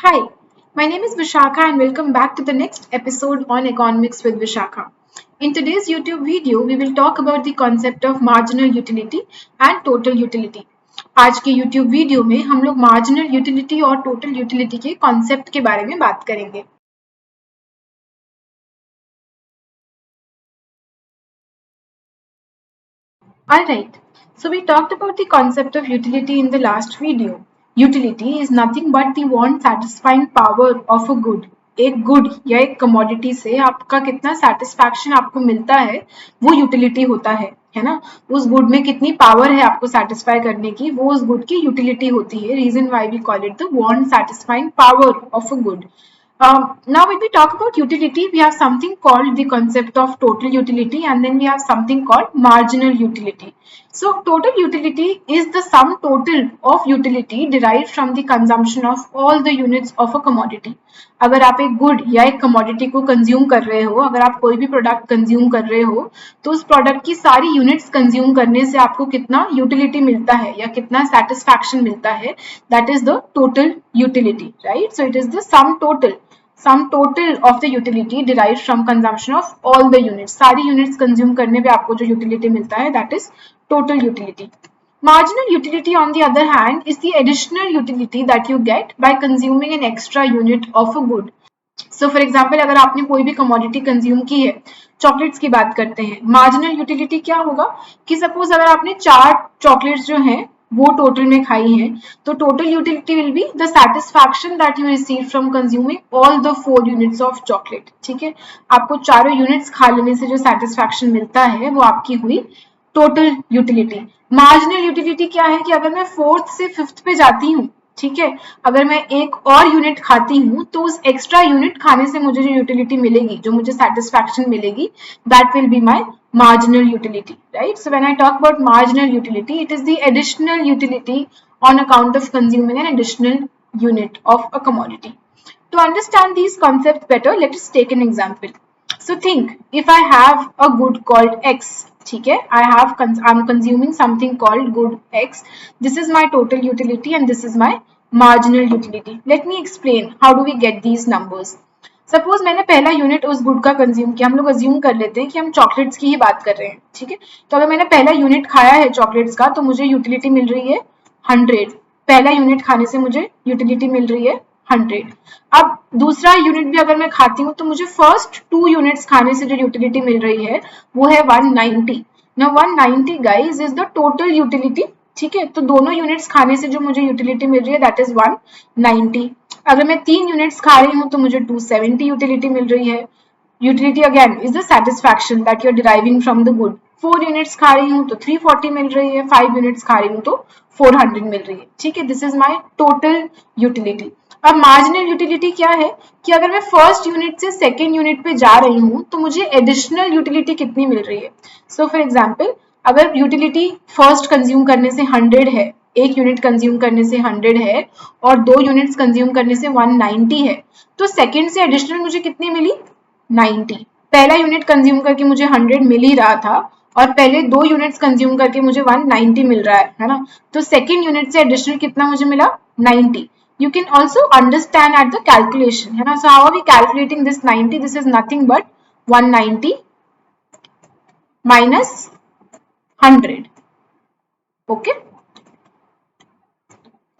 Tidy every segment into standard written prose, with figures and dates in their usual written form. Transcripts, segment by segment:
Hi, my name is Vishakha and welcome back to the next episode on Economics with Vishakha. In today's YouTube video, we will talk about the concept of marginal utility and total utility. आज के YouTube video में हम लोग marginal utility और total utility के concept के बारे में बात करेंगे. Alright, so we talked about the concept of utility in the last video. Utility is nothing but the want satisfying power of a good. एक गुड या एक कमोडिटी से आपका कितना सेटिस्फैक्शन आपको मिलता है वो यूटिलिटी होता है ना. उस गुड में कितनी पावर है आपको सेटिस्फाई करने की, वो उस गुड की यूटिलिटी होती है. Reason why we call it the want satisfying power of a good. Now when we talk about utility, we have something called the concept of total utility and then we have something called marginal utility. So total utility is the sum total of utility derived from the consumption of all the units of a commodity. अगर आप एक good या एक commodity को consume कर रहे हो, अगर आप कोई भी प्रोडक्ट कंज्यूम कर रहे हो, तो उस प्रोडक्ट की सारी यूनिट्स कंज्यूम करने से आपको कितना यूटिलिटी मिलता है या कितना सेटिस्फैक्शन मिलता है, that is the total utility, right. So it is the sum total of the utility derived from consumption of all the units. सारी units consume करने पे आपको जो utility मिलता है, that is total utility. Marginal utility on the other hand is the additional utility that you get by consuming an extra unit of a good. So for example, अगर आपने कोई भी commodity consume की है, chocolates की बात करते हैं, मार्जिनल यूटिलिटी क्या होगा कि सपोज अगर आपने 4 चॉकलेट्स जो हैं वो टोटल में खाई है, तो total utility will be the satisfaction that you receive from consuming all the 4 units of chocolate. ठीक है, आपको चारों यूनिट्स खा लेने से जो सैटिस्फैक्शन मिलता है वो आपकी हुई टोटल यूटिलिटी. मार्जिनल यूटिलिटी क्या है कि अगर मैं 4th से 5th पे जाती हूँ, ठीक है, अगर मैं एक और यूनिट खाती हूँ तो उस एक्स्ट्रा यूनिट खाने से मुझे जो यूटिलिटी मिलेगी, जो मुझे सेटिस्फैक्शन मिलेगी, that will be my marginal utility, right? So when I talk about marginal utility, it is the additional utility on account of consuming an additional unit of a commodity. To understand these concepts better, let us take an example. So think, if I have a good called X, ठीक है, I'm consuming something called good X. This is my total utility and this is my marginal utility. Let me explain how do we get these numbers. Suppose मैंने पहला unit उस good का consume किया, हम लोग assume कर लेते हैं कि हम चॉकलेट्स की ही बात कर रहे हैं, ठीक है. तो अगर मैंने पहला यूनिट खाया है चॉकलेट्स का तो मुझे यूटिलिटी मिल रही है 100. पहला यूनिट खाने से मुझे यूटिलिटी मिल रही है 100. अब दूसरा यूनिट भी अगर मैं खाती हूँ तो मुझे फर्स्ट 2 यूनिट्स खाने से जो यूटिलिटी मिल रही है वो है 190. Now 190 guys is the total utility, ठीक है. तो दोनों यूनिट्स खाने से जो मुझे यूटिलिटी मिल रही है दैट इज 190. अगर मैं 3 यूनिट्स खा रही हूँ तो मुझे 270 यूटिलिटी मिल रही है. Utility again is the satisfaction that you are deriving from the good. 4 units खा रही हूँ तो 340 मिल रही है, 5 यूनिट्स खा रही हूँ तो 400 मिल रही है, ठीक है. This is my total utility. अब मार्जिनल यूटिलिटी क्या है कि अगर मैं फर्स्ट यूनिट से सेकेंड यूनिट पे जा रही हूँ तो मुझे एडिशनल यूटिलिटी कितनी मिल रही है. सो फॉर एग्जाम्पल, अगर यूटिलिटी फर्स्ट कंज्यूम करने से 100 है, एक यूनिट कंज्यूम करने से 100 है और 2 यूनिट्स कंज्यूम करने से 190 है, तो सेकेंड से एडिशनल मुझे कितनी मिली 90. पहला यूनिट कंज्यूम करके मुझे 100 मिल ही रहा था और पहले 2 यूनिट्स कंज्यूम करके मुझे 190 मिल रहा है ना. तो सेकेंड यूनिट से एडिशनल कितना मुझे मिला 90. You can also understand at the calculation, है ना. So how are we calculating this 90? This is nothing but 190 minus 100. Okay.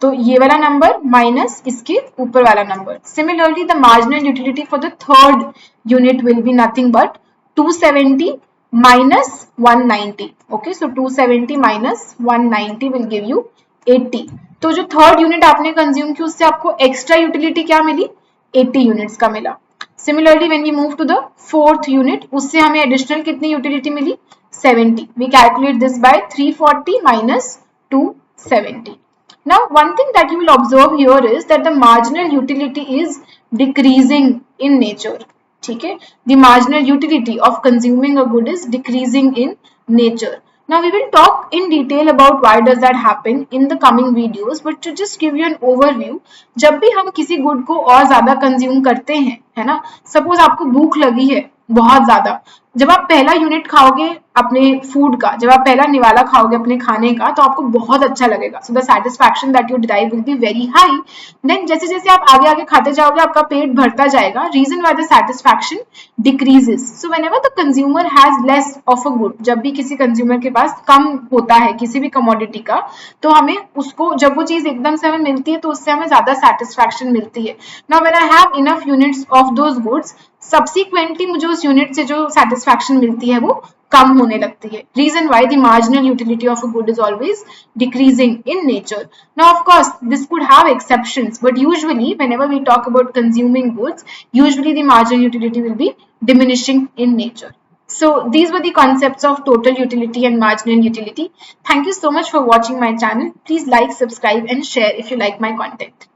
तो ये वाला नंबर माइनस इसके ऊपर वाला number. Similarly the marginal utility for the third unit will be nothing but 270 minus 190. Okay, so 270 minus 190 will give you 80. तो जो third unit आपने consume की उससे आपको एक्स्ट्रा यूटिलिटी क्या मिली 80 यूनिट्स का मिला. Similarly when we move to the fourth unit, उससे हमें एडिशनल कितनी यूटिलिटी मिली 70. We calculate this by 340 minus 270. Now, one thing that you will observe here is that the marginal utility is decreasing in nature. ठीक है, the marginal utility of consuming a good is decreasing in nature. Now, we will talk in detail about why does that happen in the coming videos. But to just give you an overview, जब भी हम किसी good को और ज्यादा consume करते हैं, है ना, सपोज आपको भूख लगी है बहुत ज्यादा, जब आप पहला यूनिट खाओगे अपने फूड का, जब आप पहला निवाला खाओगे अपने खाने का, तो आपको बहुत अच्छा लगेगा. So the satisfaction that you derive will be very high. Then जैसे जैसे आप आगे आगे खाते जाओगे आपका पेट भरता जाएगा. Reason why the satisfaction decreases. So whenever the consumer has less of a good, जब भी किसी कंज्यूमर के पास कम होता है किसी भी कमोडिटी का, तो हमें उसको, जब वो चीज एकदम से हमें मिलती है तो उससे हमें ज्यादा सेटिस्फैक्शन मिलती है. Now when I have enough units of those goods, subsequently मुझे उस यूनिट से जो सेटिस्फैक्शन मिलती है वो कम होने लगती है. Reason why the marginal utility of a good is always decreasing in nature. Now, of course, this could have exceptions, but usually, whenever we talk about consuming goods, usually the marginal utility will be diminishing in nature. So, these were the concepts of total utility and marginal utility. Thank you so much for watching my channel. Please like, subscribe, and share if you like my content.